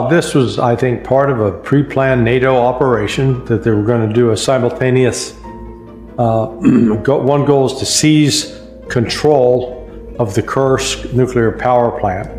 This was, I think, part of a pre-planned NATO operation that they were going to do a simultaneous. One goal is to seize control of the Kursk nuclear power plant.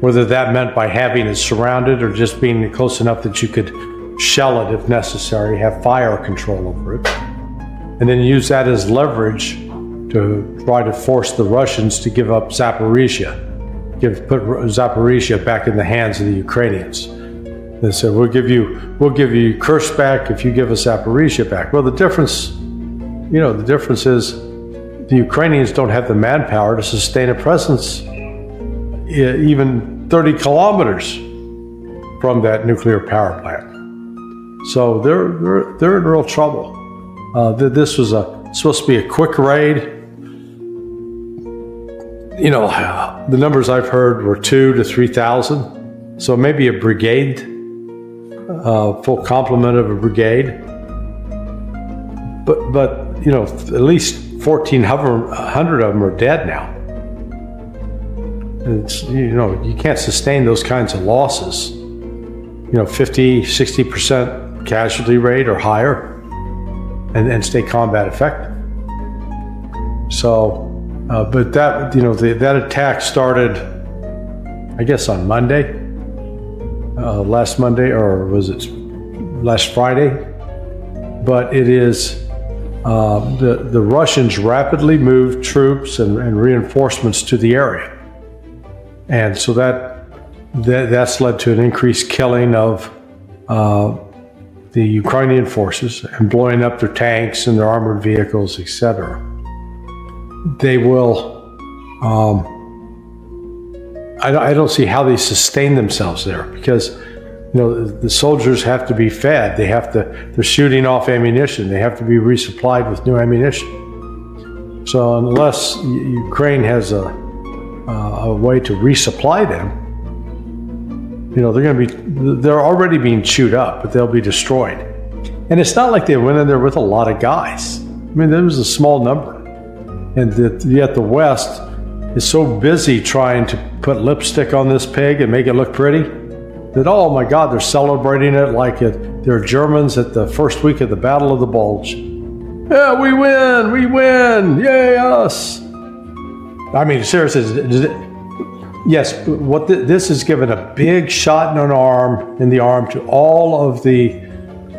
Whether that meant by having it surrounded or just being close enough that you could shell it if necessary, have fire control over it, and then use that as leverage to try to force the Russians to give up Zaporizhia. Put Zaporizhia back in the hands of the Ukrainians. They said, we'll give you Kursk back if you give us Zaporizhia back. Well, the difference is the Ukrainians don't have the manpower to sustain a presence even 30 kilometers from that nuclear power plant. So they're in real trouble. This was supposed to be a quick raid. The numbers I've heard were 2,000 to 3,000. So maybe a brigade, full complement of a brigade. But at least 1,400 of them are dead now. It's, you can't sustain those kinds of losses. 50, 60% casualty rate or higher, and stay combat effective. So. But that that attack started, I guess, on Monday, last Monday, or was it last Friday? But it is the Russians rapidly moved troops and reinforcements to the area, and so that's led to an increased killing of the Ukrainian forces and blowing up their tanks and their armored vehicles, etc. They will, I don't see how they sustain themselves there, because, the soldiers have to be fed. They're shooting off ammunition. They have to be resupplied with new ammunition. So unless Ukraine has a way to resupply them, they're already being chewed up, but they'll be destroyed. And it's not like they went in there with a lot of guys. There was a small number. And yet the West is so busy trying to put lipstick on this pig and make it look pretty that, oh my God, they're celebrating it like they're Germans at the first week of the Battle of the Bulge. Yeah, we win, yay us. Seriously, yes, this has given a big shot in the arm to all of the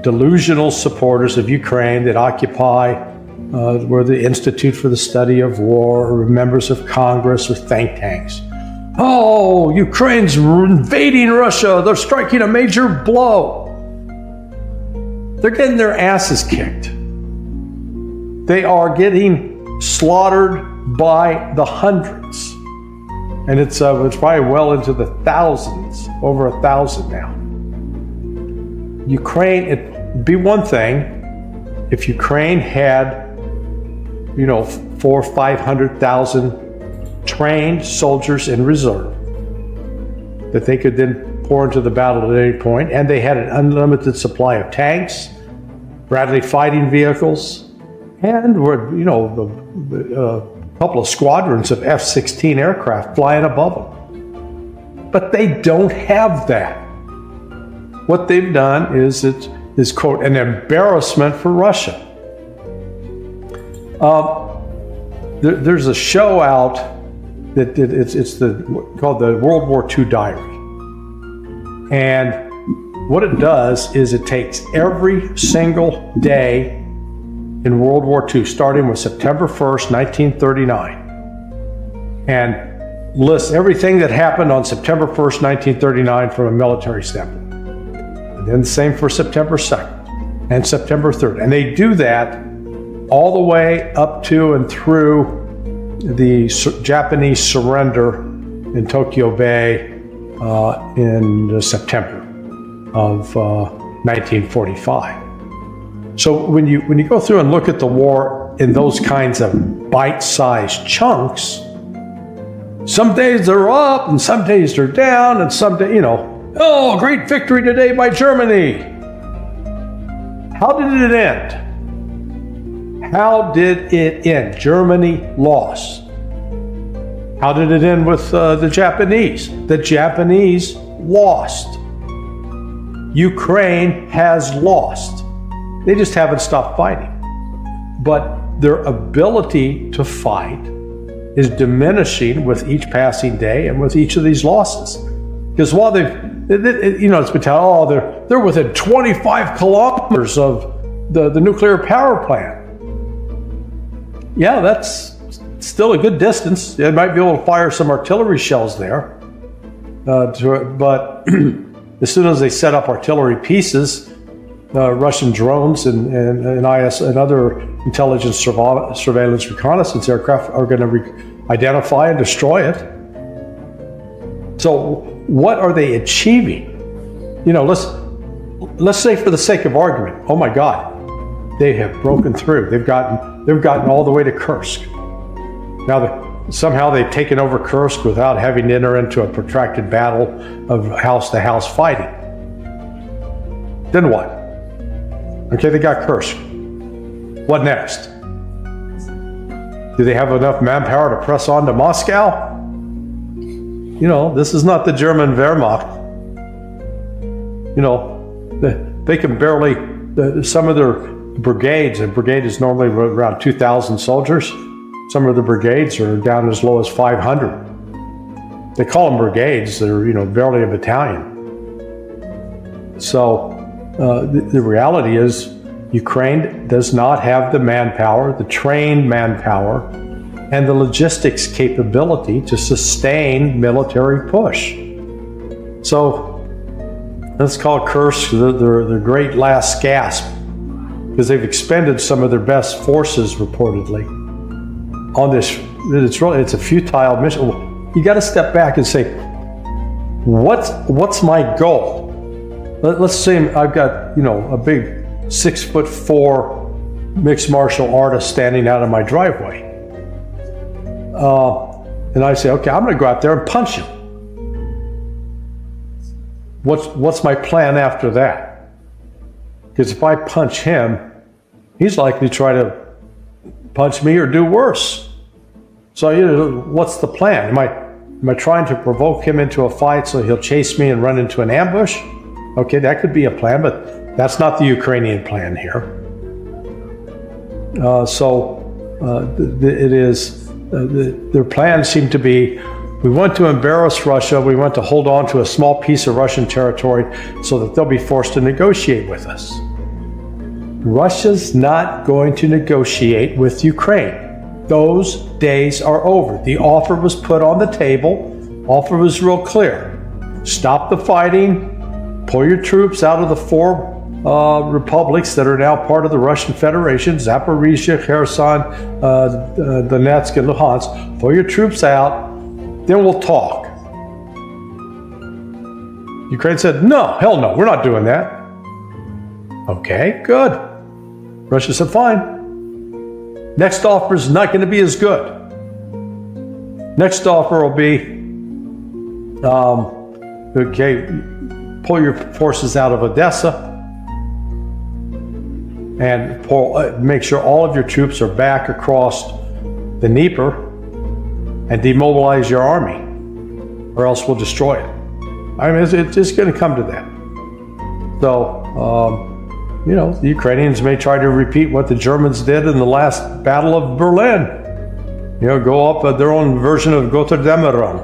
delusional supporters of Ukraine that occupy were the Institute for the Study of War, or members of Congress, or think tanks. Oh, Ukraine's invading Russia. They're striking a major blow. They're getting their asses kicked. They are getting slaughtered by the hundreds. And it's probably well into the thousands, over 1,000 now. Ukraine, it'd be one thing if Ukraine had 400,000 or 500,000 trained soldiers in reserve that they could then pour into the battle at any point, and they had an unlimited supply of tanks, Bradley fighting vehicles, and a couple of squadrons of F-16 aircraft flying above them. But they don't have that. What they've done is quote, an embarrassment for Russia. There's a show out that it's called the World War II Diary, and what it does is it takes every single day in World War II, starting with September 1st, 1939, and lists everything that happened on September 1st, 1939 from a military standpoint, and then the same for September 2nd and September 3rd, and they do that all the way up to and through the Japanese surrender in Tokyo Bay in September of 1945. So when you go through and look at the war in those kinds of bite-sized chunks, some days they're up and some days they're down, and some days, oh, great victory today by Germany. How did it end? How did it end? Germany lost. How did it end with the Japanese? The Japanese lost. Ukraine has lost. They just haven't stopped fighting. But their ability to fight is diminishing with each passing day and with each of these losses. Because while it's been told, they're within 25 kilometers of the nuclear power plant. Yeah, that's still a good distance. They might be able to fire some artillery shells there. But as soon as they set up artillery pieces, Russian drones and other intelligence surveillance reconnaissance aircraft are going to identify and destroy it. So what are they achieving? Let's say for the sake of argument, oh my God, they have broken through. They've gotten all the way to Kursk. Now somehow they've taken over Kursk without having to enter into a protracted battle of house-to-house fighting. Then what? Okay, they got Kursk. What next? Do they have enough manpower to press on to Moscow? This is not the German Wehrmacht. They can barely, some of their brigades, a brigade is normally around 2,000 soldiers. Some of the brigades are down as low as 500. They call them brigades. They're, barely a battalion. So the reality is Ukraine does not have the manpower, the trained manpower, and the logistics capability to sustain military push. So let's call Kursk the great last gasp, because they've expended some of their best forces reportedly on this. It's a futile mission. You got to step back and say, what's my goal? Let's say I've got a big 6'4" mixed martial artist standing out of my driveway, and I say, okay, I'm going to go out there and punch him. What's my plan after that? Because if I punch him, he's likely to try to punch me or do worse. So what's the plan? Am I trying to provoke him into a fight so he'll chase me and run into an ambush? Okay, that could be a plan, but that's not the Ukrainian plan here. Their plans seem to be, we want to embarrass Russia, we want to hold on to a small piece of Russian territory so that they'll be forced to negotiate with us. Russia's not going to negotiate with Ukraine. Those days are over. The offer was put on the table. Offer was real clear. Stop the fighting. Pull your troops out of the four republics that are now part of the Russian Federation, Zaporizhia, Kherson, Donetsk, and Luhansk. Pull your troops out, then we'll talk. Ukraine said, no, hell no, we're not doing that. Okay, good. Russia said, fine. Next offer is not going to be as good. Next offer will be, okay, pull your forces out of Odessa and make sure all of your troops are back across the Dnieper and demobilize your army, or else we'll destroy it. I mean, it's just going to come to that. So, the Ukrainians may try to repeat what the Germans did in the last Battle of Berlin. Go up at their own version of Götterdämmerung,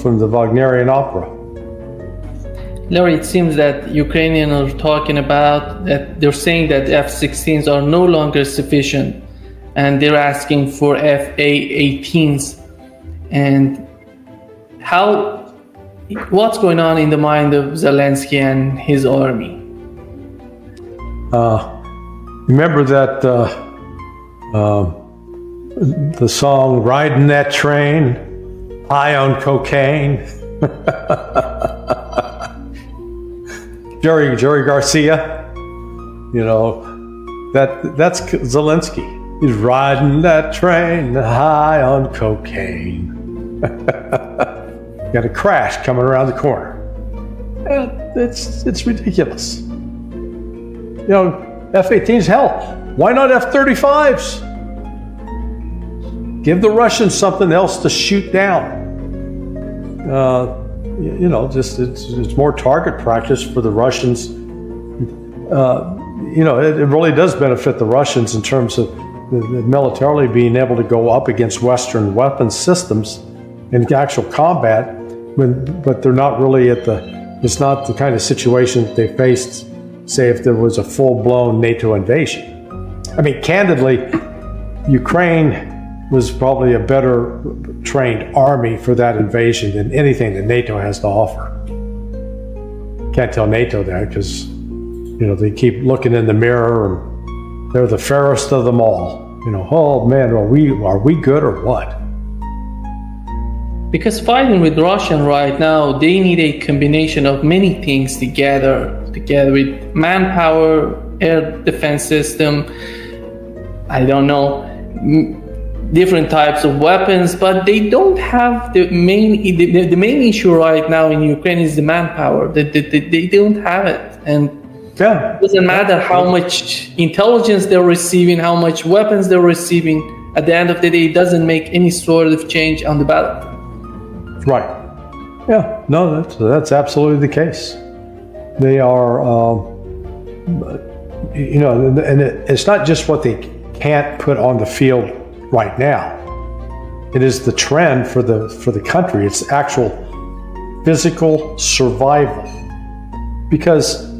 from the Wagnerian opera. Larry, it seems that Ukrainians are talking about that they're saying that F-16s are no longer sufficient, and they're asking for F-A-18s. And what's going on in the mind of Zelensky and his army? Remember that the song "Riding That Train," high on cocaine. Jerry Garcia, that's Zelensky. He's riding that train high on cocaine. Got a crash coming around the corner. It's ridiculous. F-18s, hell, why not F-35s? Give the Russians something else to shoot down. Just it's more target practice for the Russians. It really does benefit the Russians in terms of militarily being able to go up against Western weapons systems in actual combat, but they're not really it's not the kind of situation that they faced, say, if there was a full-blown NATO invasion. I mean, candidly, Ukraine was probably a better trained army for that invasion than anything that NATO has to offer. Can't tell NATO that because, they keep looking in the mirror and they're the fairest of them all. Oh man, are we good or what? Because fighting with Russia right now, they need a combination of many things together with manpower, air defense system, I don't know, different types of weapons, but they don't have the main issue right now in Ukraine is the manpower. They don't have it, and it doesn't matter how much intelligence they're receiving, how much weapons they're receiving. At the end of the day, it doesn't make any sort of change on the battlefield. Right. Yeah. No, that's absolutely the case. They are, and it's not just what they can't put on the field right now. It is the trend for the country. It's actual physical survival. Because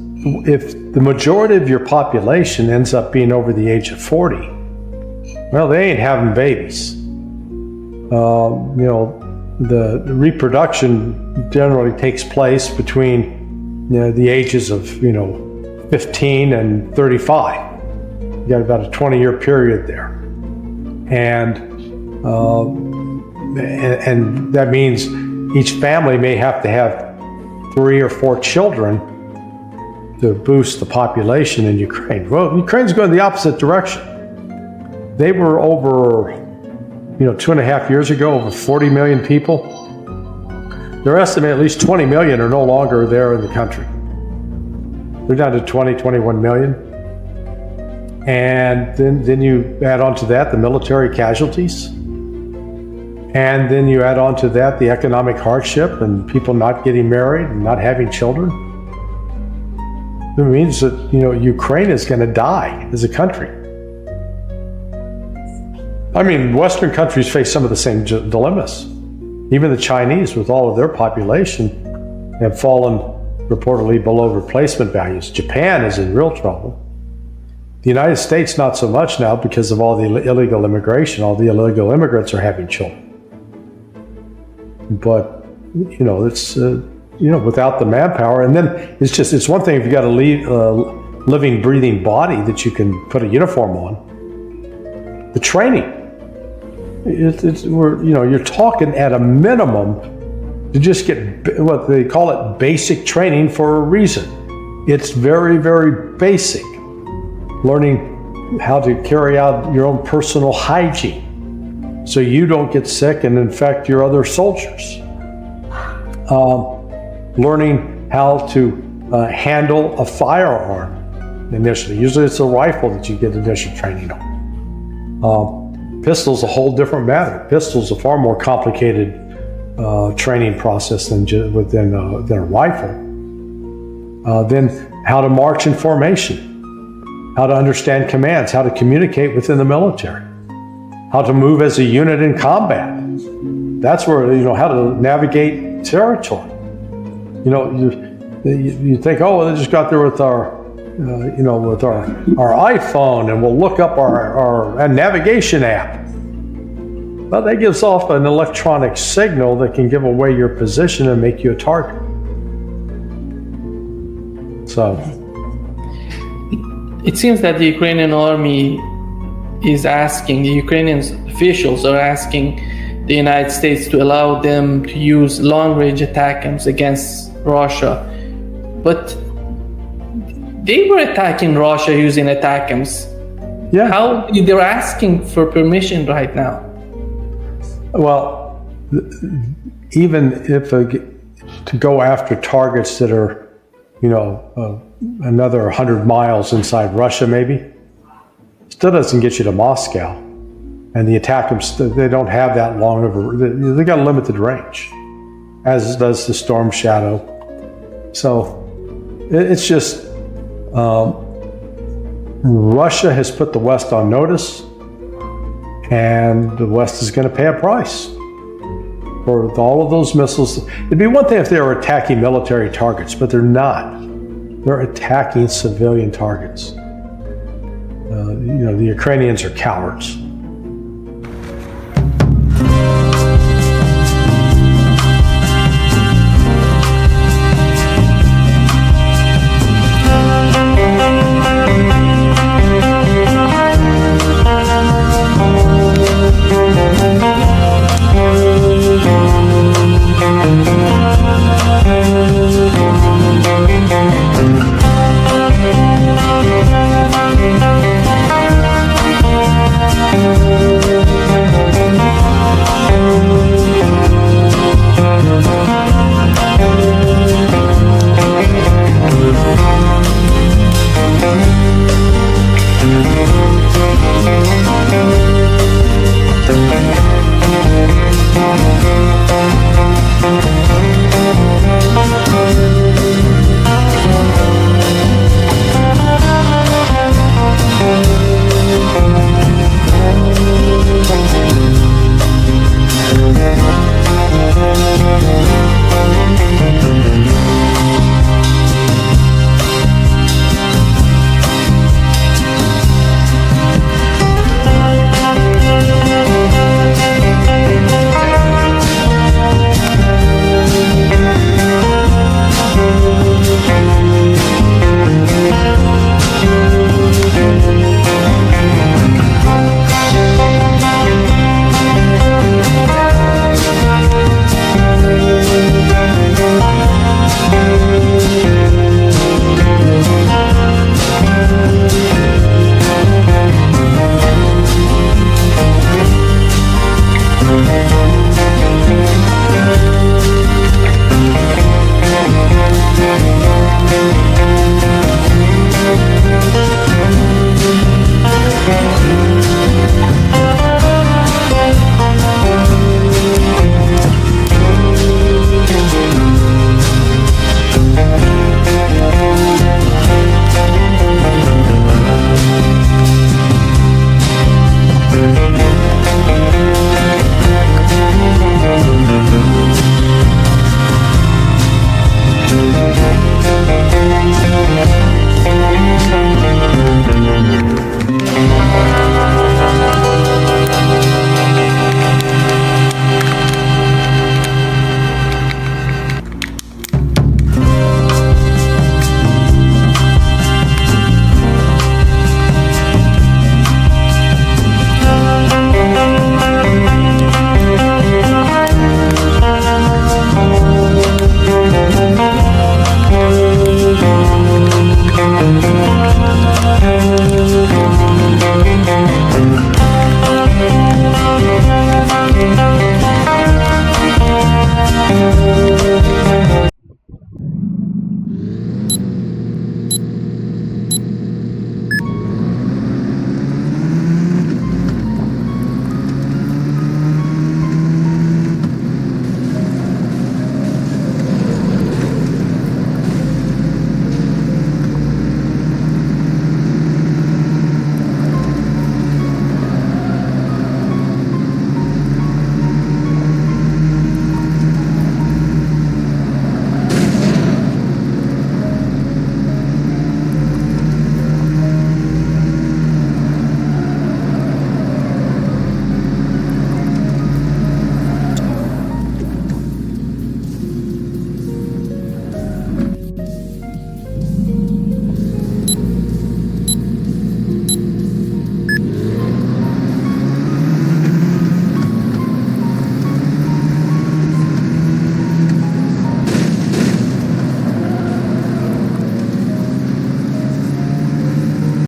if the majority of your population ends up being over the age of 40, well, they ain't having babies. The reproduction generally takes place between the ages of 15 and 35. You got about a 20-year period there, and that means each family may have to have 3 or 4 children to boost the population in Ukraine. Well, Ukraine's going the opposite direction. They were over 2.5 years ago, over 40 million people. They're estimating at least 20 million are no longer there in the country. They're down to 20, 21 million. And then you add on to that the military casualties. And then you add on to that the economic hardship and people not getting married and not having children. It means that, Ukraine is going to die as a country. I mean, Western countries face some of the same dilemmas. Even the Chinese, with all of their population, have fallen reportedly below replacement values. Japan is in real trouble. The United States, not so much now because of all the illegal immigration. All the illegal immigrants are having children. But, it's, without the manpower. And then it's one thing if you got a living, breathing body that you can put a uniform on. The training. You're talking at a minimum to just get what they call it basic training for a reason. It's very, very basic. Learning how to carry out your own personal hygiene so you don't get sick and infect your other soldiers. Learning how to handle a firearm initially. Usually it's a rifle that you get initial training on. Pistol's a whole different matter. Pistol's a far more complicated training process than a rifle. Then how to march in formation, how to understand commands, how to communicate within the military, how to move as a unit in combat. That's where, how to navigate territory. You think, they just got there with our iPhone and we'll look up our navigation app. Well, that gives off an electronic signal that can give away your position and make you a target. So it seems that the Ukrainian army is asking, the Ukrainian officials are asking the United States to allow them to use long-range ATACMS against Russia. But they were attacking Russia using ATACMS. Yeah. How they're asking for permission right now? Well, even if to go after targets that are, another 100 miles inside Russia, maybe, still doesn't get you to Moscow. And the ATACMS, they don't have that long of a, they got a limited range, as does the Storm Shadow. So it's just, Russia has put the West on notice, and the West is going to pay a price for all of those missiles. It'd be one thing if they were attacking military targets, but they're not. They're attacking civilian targets. The Ukrainians are cowards.